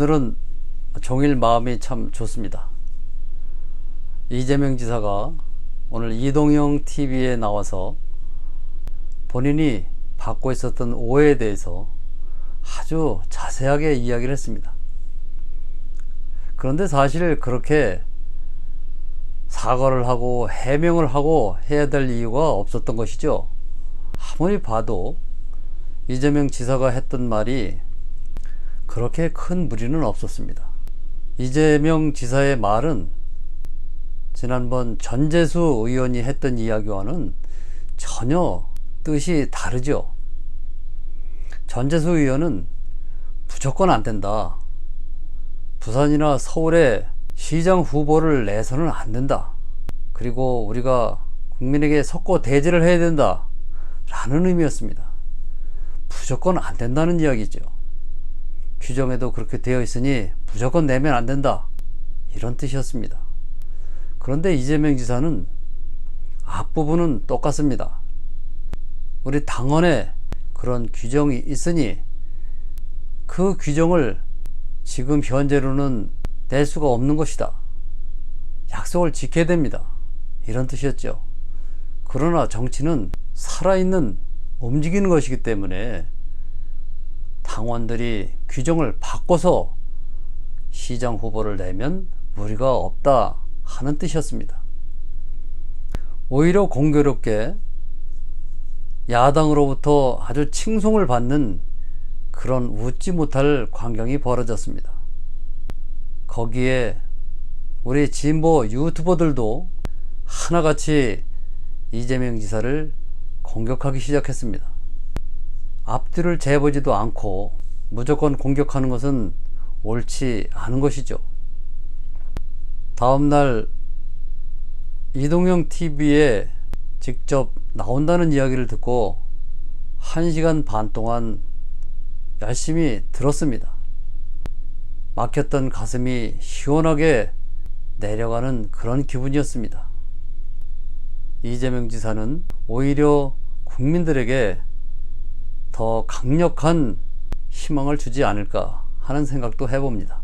오늘은 종일 마음이 참 좋습니다. 이재명 지사가 오늘 이동형 TV에 나와서 본인이 받고 있었던 오해에 대해서 아주 자세하게 이야기를 했습니다. 그런데 사실 그렇게 사과를 하고 해명을 하고 해야 될 이유가 없었던 것이죠. 아무리 봐도 이재명 지사가 했던 말이 그렇게 큰 무리는 없었습니다. 이재명 지사의 말은 지난번 전재수 의원이 했던 이야기와는 전혀 뜻이 다르죠. 전재수 의원은 무조건 안 된다. 부산이나 서울에 시장 후보를 내서는 안 된다. 그리고 우리가 국민에게 석고 대제를 해야 된다. 라는 의미였습니다. 무조건 안 된다는 이야기죠. 규정에도 그렇게 되어 있으니 무조건 내면 안 된다. 이런 뜻이었습니다. 그런데 이재명 지사는 앞부분은 똑같습니다. 우리 당원에 그런 규정이 있으니 그 규정을 지금 현재로는 낼 수가 없는 것이다. 약속을 지켜야 됩니다. 이런 뜻이었죠. 그러나 정치는 살아있는 움직이는 것이기 때문에 당원들이 규정을 바꿔서 시장 후보를 내면 무리가 없다 하는 뜻이었습니다. 오히려 공교롭게 야당으로부터 아주 칭송을 받는 그런 웃지 못할 광경이 벌어졌습니다. 거기에 우리 진보 유튜버들도 하나같이 이재명 지사를 공격하기 시작했습니다. 앞뒤를 재보지도 않고 무조건 공격하는 것은 옳지 않은 것이죠. 다음날 이동형 TV에 직접 나온다는 이야기를 듣고 1시간 반 동안 열심히 들었습니다. 막혔던 가슴이 시원하게 내려가는 그런 기분이었습니다. 이재명 지사는 오히려 국민들에게 더 강력한 희망을 주지 않을까 하는 생각도 해봅니다.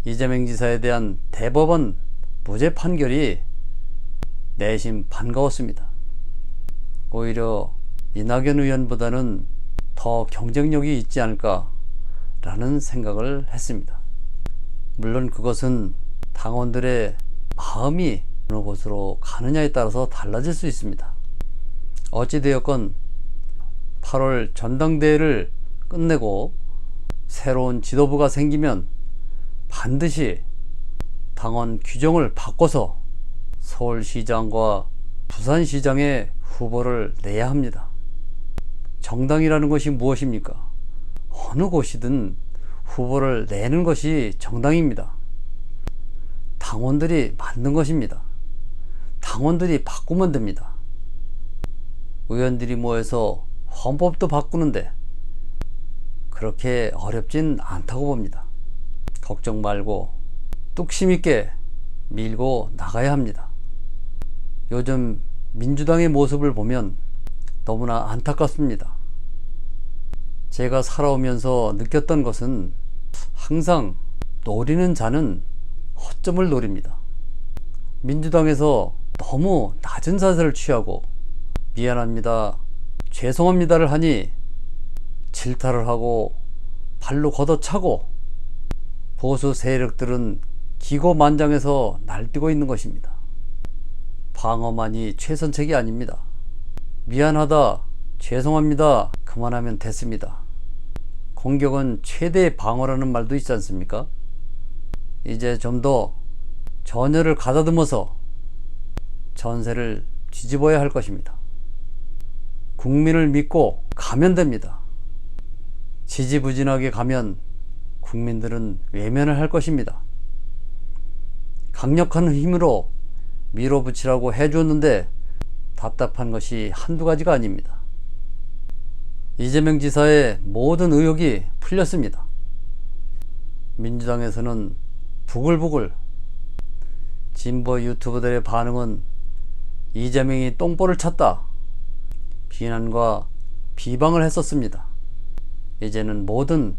이재명 지사에 대한 대법원 무죄 판결이 내심 반가웠습니다. 오히려 이낙연 의원보다는 더 경쟁력이 있지 않을까 라는 생각을 했습니다. 물론 그것은 당원들의 마음이 어느 곳으로 가느냐에 따라서 달라질 수 있습니다. 어찌되었건 8월 전당대회를 끝내고 새로운 지도부가 생기면 반드시 당원 규정을 바꿔서 서울시장과 부산시장의 후보를 내야 합니다. 정당이라는 것이 무엇입니까? 어느 곳이든 후보를 내는 것이 정당입니다. 당원들이 만든 것입니다. 당원들이 바꾸면 됩니다. 의원들이 모여서 헌법도 바꾸는데 그렇게 어렵진 않다고 봅니다. 걱정 말고 뚝심 있게 밀고 나가야 합니다. 요즘 민주당의 모습을 보면 너무나 안타깝습니다. 제가 살아오면서 느꼈던 것은 항상 노리는 자는 허점을 노립니다. 민주당에서 너무 낮은 자세를 취하고 미안합니다, 죄송합니다를 하니 질타를 하고 발로 걷어차고 보수 세력들은 기고만장해서 날뛰고 있는 것입니다. 방어만이 최선책이 아닙니다. 미안하다, 죄송합니다, 그만하면 됐습니다. 공격은 최대의 방어라는 말도 있지 않습니까? 이제 좀 더 전열을 가다듬어서 전세를 뒤집어야 할 것입니다. 국민을 믿고 가면 됩니다. 지지부진하게 가면 국민들은 외면을 할 것입니다. 강력한 힘으로 밀어붙이라고 해줬는데 답답한 것이 한두 가지가 아닙니다. 이재명 지사의 모든 의혹이 풀렸습니다. 민주당에서는 부글부글, 진보 유튜버들의 반응은 이재명이 똥볼을 찼다, 비난과 비방을 했었습니다. 이제는 모든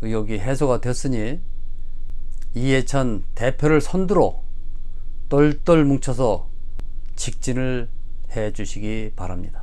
의혹이 해소가 됐으니 이해찬 대표를 선두로 똘똘 뭉쳐서 직진을 해 주시기 바랍니다.